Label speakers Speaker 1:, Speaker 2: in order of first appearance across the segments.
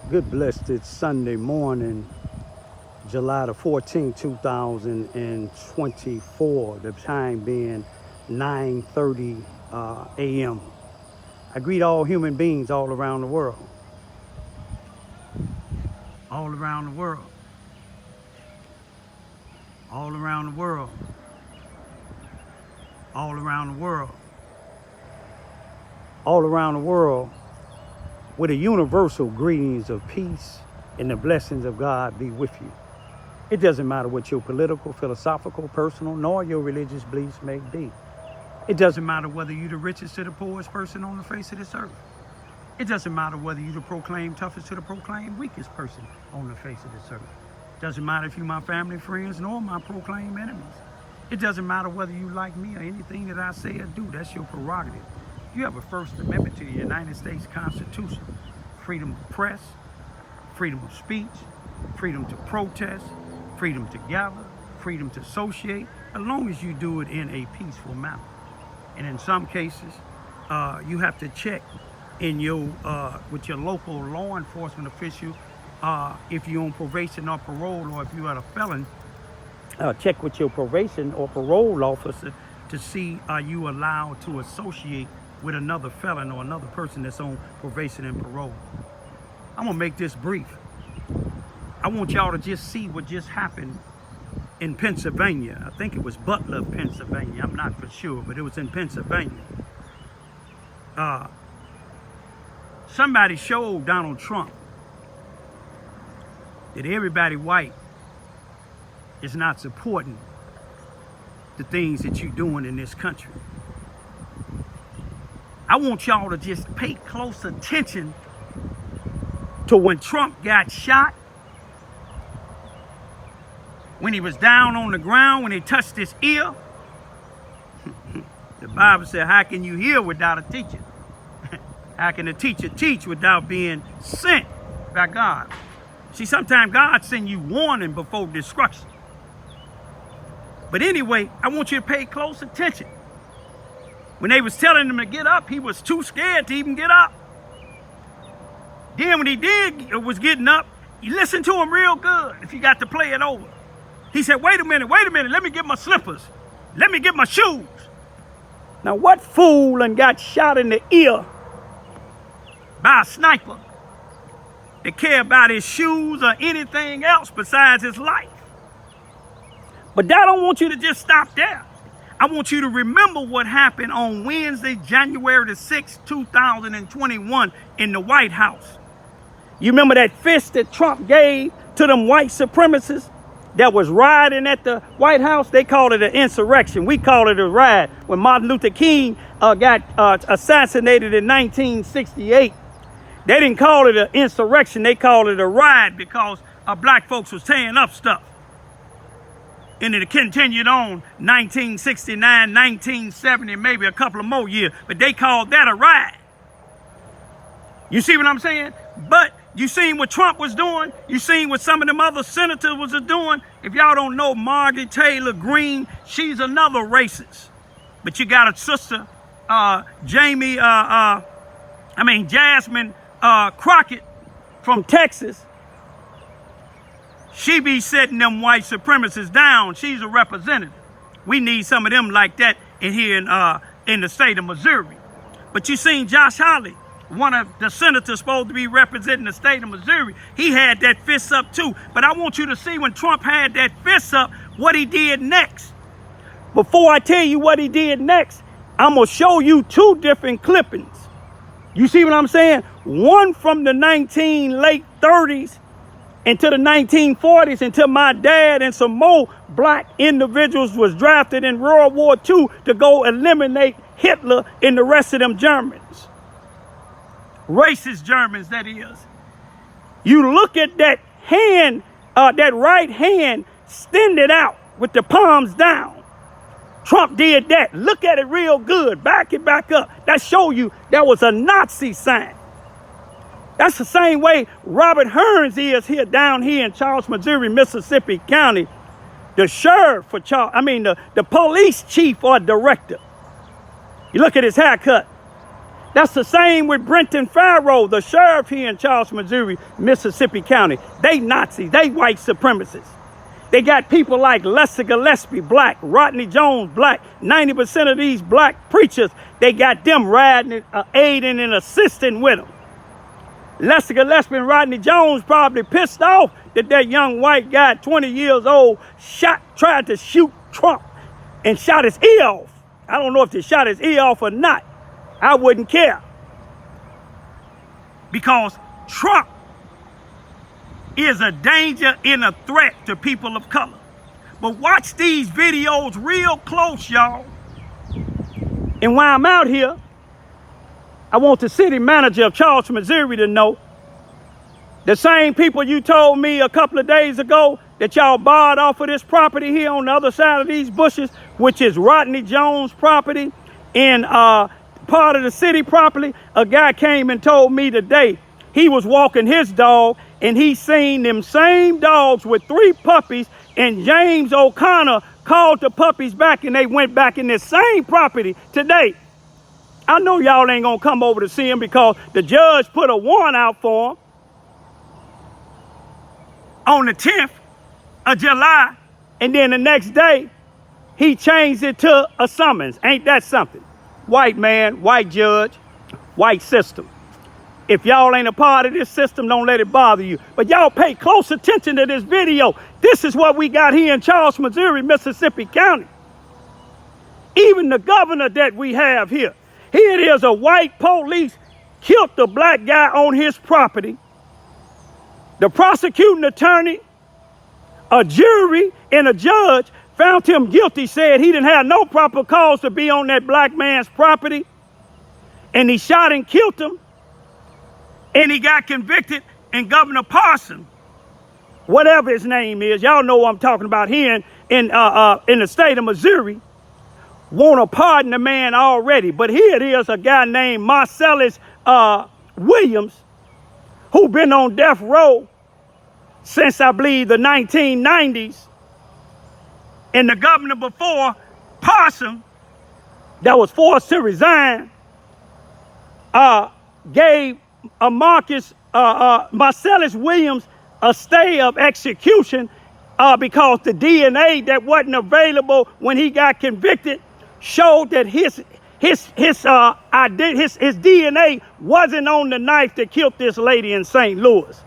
Speaker 1: Good blessed Sunday morning, July the 14th, 2024, the time being 9:30 a.m. I greet all human beings all around the world. All around the world. All around the world. All around the world. All around the world. With the universal greetings of peace and the blessings of God be with you. It doesn't matter what your political, philosophical, personal, nor your religious beliefs may be. It doesn't matter whether you're the richest or the poorest person on the face of this earth. It doesn't matter whether you're the proclaimed toughest or the proclaimed weakest person on the face of this earth. It doesn't matter if you're my family, friends, nor my proclaimed enemies. It doesn't matter whether you like me or anything that I say or do. That's your prerogative. You have a First Amendment to the United States Constitution. Freedom of press, freedom of speech, freedom to protest, freedom to gather, freedom to associate, as long as you do it in a peaceful manner. And in some cases, you have to check in your with your local law enforcement official if you're on probation or parole, or if you are a felon. Check with your probation or parole officer to see are you allowed to associate with another felon or another person that's on probation and parole. I'm gonna make this brief. I want y'all to just see what just happened in Pennsylvania. I think it was Butler, Pennsylvania. I'm not for sure, but it was in Pennsylvania. Somebody showed Donald Trump that everybody white is not supporting the things that you're doing in this country. I want y'all to just pay close attention to when Trump got shot, when he was down on the ground, when they touched his ear. The Bible said, how can you hear without a teacher? How can a teacher teach without being sent by God? See, sometimes God sends you warning before destruction. But anyway, I want you to pay close attention. When they was telling him to get up, he was too scared to even get up. Then when he was getting up, you listen to him real good if you got to play it over. He said, wait a minute, let me get my slippers. Let me get my shoes. Now what fool and got shot in the ear by a sniper that care about his shoes or anything else besides his life? But I don't want you to just stop there. I want you to remember what happened on Wednesday, January the 6th, 2021 in the White House. You remember that fist that Trump gave to them white supremacists that was rioting at the White House? They called it an insurrection. We call it a riot. When Martin Luther King got assassinated in 1968, they didn't call it an insurrection. They called it a riot because black folks was tearing up stuff. And it continued on 1969, 1970, maybe a couple of more years. But they called that a riot. You see what I'm saying? But you seen what Trump was doing? You seen what some of them other senators was doing? If y'all don't know Margaret Taylor Greene, she's another racist. But you got a sister, Jasmine Crockett from Texas. She be setting them white supremacists down. She's a representative. We need some of them like that here in the state of Missouri. But you seen Josh Hawley, one of the senators supposed to be representing the state of Missouri. He had that fist up too. But I want you to see when Trump had that fist up, what he did next. Before I tell you what he did next, I'm going to show you two different clippings. You see what I'm saying? One from the late 30s into the 1940s, until my dad and some more black individuals was drafted in World War II to go eliminate Hitler and the rest of them Germans. Racist Germans, that is. You look at that hand, that right hand extended out with the palms down. Trump did that. Look at it real good. Back it back up. That show you that was a Nazi sign. That's the same way Robert Hearns is here down here in Charles, Missouri, Mississippi County. The sheriff for the police chief or director. You look at his haircut. That's the same with Brenton Farrow, the sheriff here in Charles, Missouri, Mississippi County. They Nazis, they white supremacists. They got people like Lester Gillespie, black, Rodney Jones, black. 90% of these black preachers, they got them riding, aiding and assisting with them. Lester Gillespie and Rodney Jones probably pissed off that that young white guy, 20 years old, tried to shoot Trump and shot his ear off. I don't know if they shot his ear off or not. I wouldn't care. Because Trump is a danger and a threat to people of color. But watch these videos real close, y'all. And while I'm out here, I want the city manager of Charles, Missouri to know the same people you told me a couple of days ago that y'all barred off of this property here on the other side of these bushes, which is Rodney Jones' property and part of the city property. A guy came and told me today he was walking his dog and he seen them same dogs with 3 puppies, and James O'Connor called the puppies back and they went back in this same property today. I know y'all ain't gonna come over to see him because the judge put a warrant out for him on the 10th of July, and then the next day he changed it to a summons. Ain't that something? White man, white judge, white system. If y'all ain't a part of this system, don't let it bother you. But y'all pay close attention to this video. This is what we got here in Charles, Missouri, Mississippi County. Even the governor that we have here. Here it is, a white police killed the black guy on his property. The prosecuting attorney, a jury, and a judge found him guilty, said he didn't have no proper cause to be on that black man's property. And he shot and killed him. And he got convicted, and Governor Parson, whatever his name is, y'all know what I'm talking about here in the state of Missouri, want to pardon the man already. But here it is, a guy named Marcellus Williams, who been on death row since, I believe, the 1990s. And the governor before, Parson, that was forced to resign, gave Marcellus Williams a stay of execution because the DNA that wasn't available when he got convicted showed that his DNA wasn't on the knife that killed this lady in St. Louis.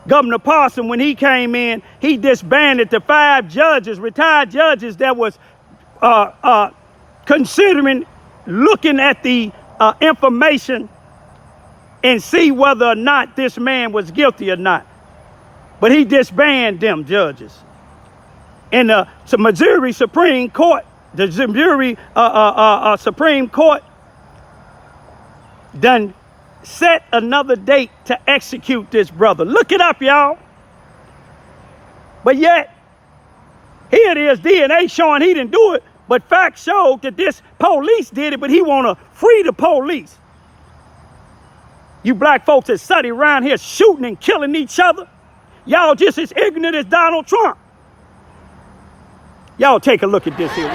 Speaker 1: Governor Parson, when he came in, he disbanded the 5 judges, retired judges that was considering looking at the information and see whether or not this man was guilty or not. But he disbanded them judges. And the Missouri Supreme Court, the Missouri Supreme Court done set another date to execute this brother. Look it up, y'all. But yet, here it is, DNA showing he didn't do it, but facts showed that this police did it, but he want to free the police. You black folks that study around here shooting and killing each other, y'all just as ignorant as Donald Trump. Y'all take a look at this here.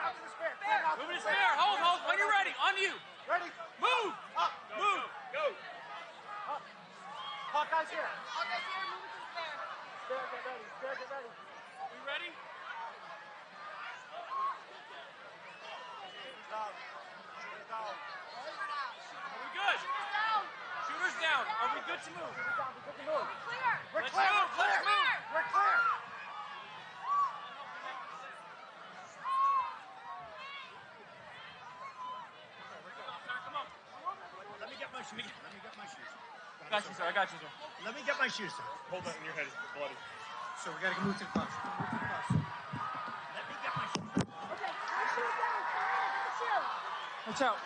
Speaker 2: Move to the spare. Hold. When you're ready. On you.
Speaker 3: Ready?
Speaker 2: Move.
Speaker 3: Up.
Speaker 2: Move. Go.
Speaker 3: Up. Hawkeye's here. Hawkeye's here. Move to the spare. Spare, get ready. Spare, get ready.
Speaker 2: You ready?
Speaker 3: Down. Down.
Speaker 2: Are we good? Shooter's down. Are we good to move?
Speaker 3: Down. We're good to move. We're
Speaker 2: Let's
Speaker 3: clear.
Speaker 2: move.
Speaker 3: We're clear.
Speaker 2: Let's move.
Speaker 3: We're clear.
Speaker 2: Come on.
Speaker 3: Let me get my shoes.
Speaker 2: I got you, sir.
Speaker 3: Let me get my shoes, sir.
Speaker 2: Hold that in your head. It's bloody.
Speaker 3: So we gotta move to the bus. Let me get my shoes.
Speaker 4: Okay, my shoes down. Get the shoes.
Speaker 2: Watch out.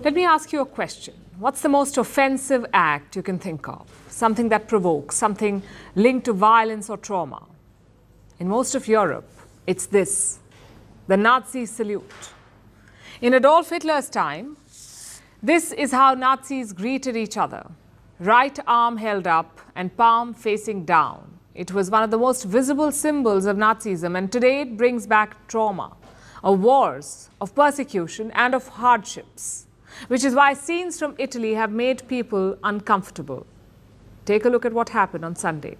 Speaker 5: Let me ask you a question. What's the most offensive act you can think of? Something that provokes, something linked to violence or trauma. In most of Europe, it's this, the Nazi salute. In Adolf Hitler's time, this is how Nazis greeted each other. Right arm held up and palm facing down. It was one of the most visible symbols of Nazism, and today it brings back trauma, of wars, of persecution, and of hardships, which is why scenes from Italy have made people uncomfortable. Take a look at what happened on Sunday.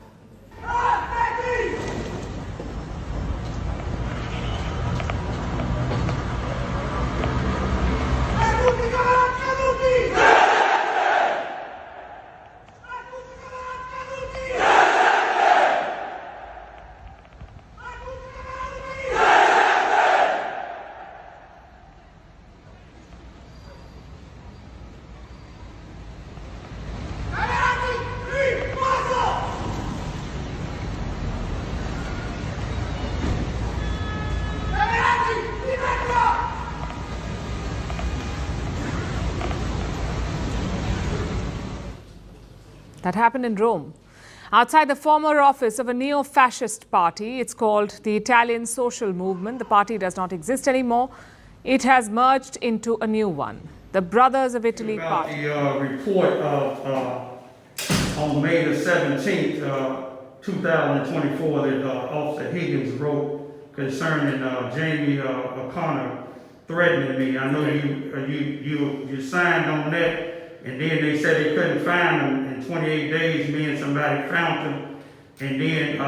Speaker 5: That happened in Rome. Outside the former office of a neo-fascist party, it's called the Italian Social Movement. The party does not exist anymore. It has merged into a new one, the Brothers of Italy Party.
Speaker 1: The report on May the 17th, 2024, that Officer Higgins wrote concerning Jamie O'Connor threatening me. I know you signed on that. And then they said they couldn't find him. In 28 days, me and somebody found him. And then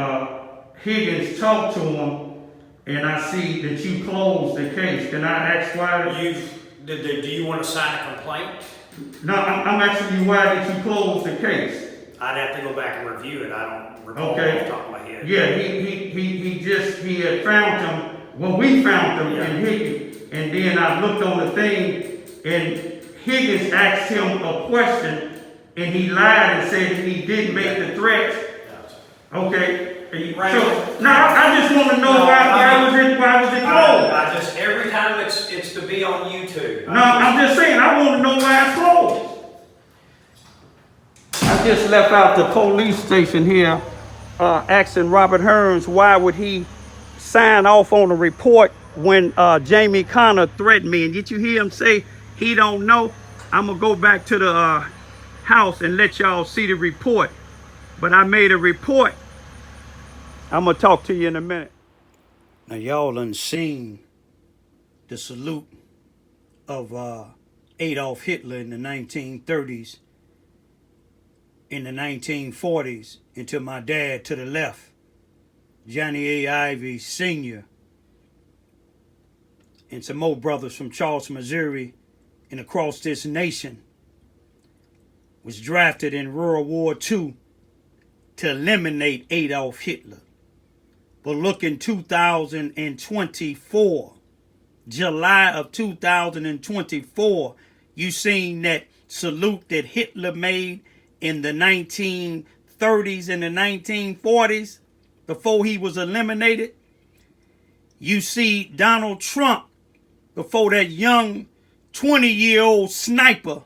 Speaker 1: Higgins talked to him, and I see that you closed the case. Can I ask why?
Speaker 6: Do you want to sign a complaint?
Speaker 1: No, I'm asking you, why did you close the case?
Speaker 6: I'd have to go back and review it. I don't recall off
Speaker 1: Okay.
Speaker 6: the top of my head.
Speaker 1: Yeah, he had found him. Well, we found him in Higgins. And then I looked on the thing, and Higgins asked him a question, and he lied and said he didn't make the threats. Okay. So now I just want to know why was it closed?
Speaker 6: I just every time it's to be on YouTube.
Speaker 1: No, I'm just saying I want to know why it's closed. I just left out the police station here, asking Robert Hearns why would he sign off on a report when Jamie Connor threatened me. And did you hear him say he don't know? I'm gonna go back to the house and let y'all see the report But I made a report. I'm going to talk to you in a minute. Now, y'all done seen the salute of Adolf Hitler in the 1930s, in the 1940s, and to my dad to the left, Johnny A. Ivy Sr., and some more brothers from Charleston, Missouri, and across this nation, was drafted in World War II to eliminate Adolf Hitler. But look, in 2024, July of 2024, you seen that salute that Hitler made in the 1930s and the 1940s before he was eliminated. You see Donald Trump before that young 20-year-old sniper.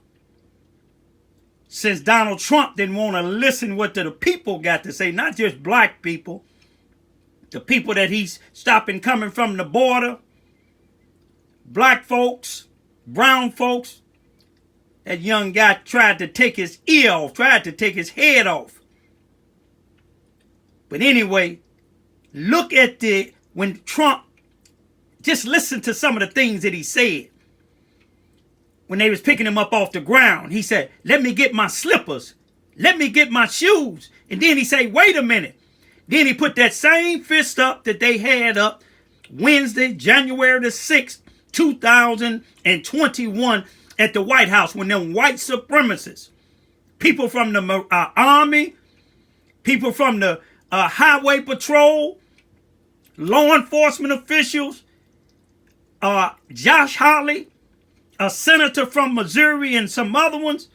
Speaker 1: Since Donald Trump didn't want to listen what the people got to say, not just black people, the people that he's stopping coming from the border, black folks, brown folks. That young guy tried to take his ear off, tried to take his head off. But anyway, look at when Trump, just listen to some of the things that he said. When they was picking him up off the ground, he said, "Let me get my slippers. Let me get my shoes." And then he said, "Wait a minute." Then he put that same fist up that they had up Wednesday, January the 6th, 2021 at the White House when them white supremacists, people from the Army, people from the Highway Patrol, law enforcement officials, Josh Hawley, a senator from Missouri, and some other ones,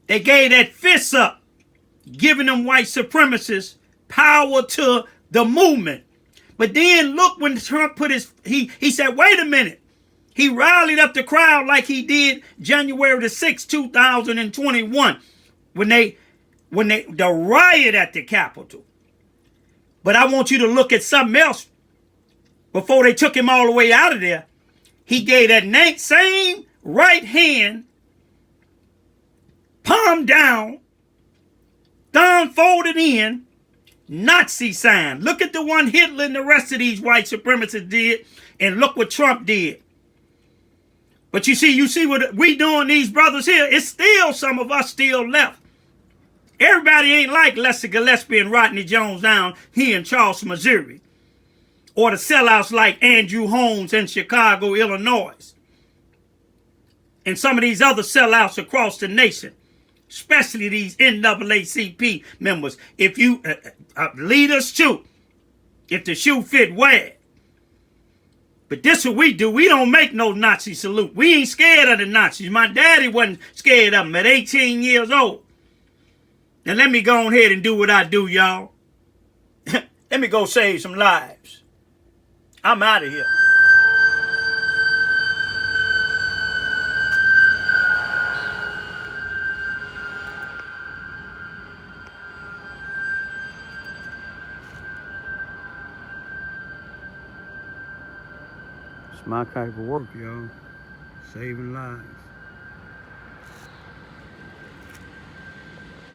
Speaker 1: they gave that fist up, giving them white supremacists power to the movement. But then look, when Trump put he said, "Wait a minute." He rallied up the crowd like he did January the 6th, 2021, when the riot at the Capitol. But I want you to look at something else. Before they took him all the way out of there, he gave that same right hand, palm down, thumb folded in, Nazi sign. Look at the one Hitler and the rest of these white supremacists did, and look what Trump did. But you see what we doing, these brothers here, it's still some of us still left. Everybody ain't like Lester Gillespie and Rodney Jones down here in Charleston, Missouri. Or the sellouts like Andrew Holmes in Chicago, Illinois. And some of these other sellouts across the nation. Especially these NAACP members. If you lead us too, if the shoe fit, wear it. But this what we do. We don't make no Nazi salute. We ain't scared of the Nazis. My daddy wasn't scared of them at 18 years old. Now let me go ahead and do what I do, y'all. Let me go save some lives. I'm out of here. It's my type of work, y'all. Saving lives.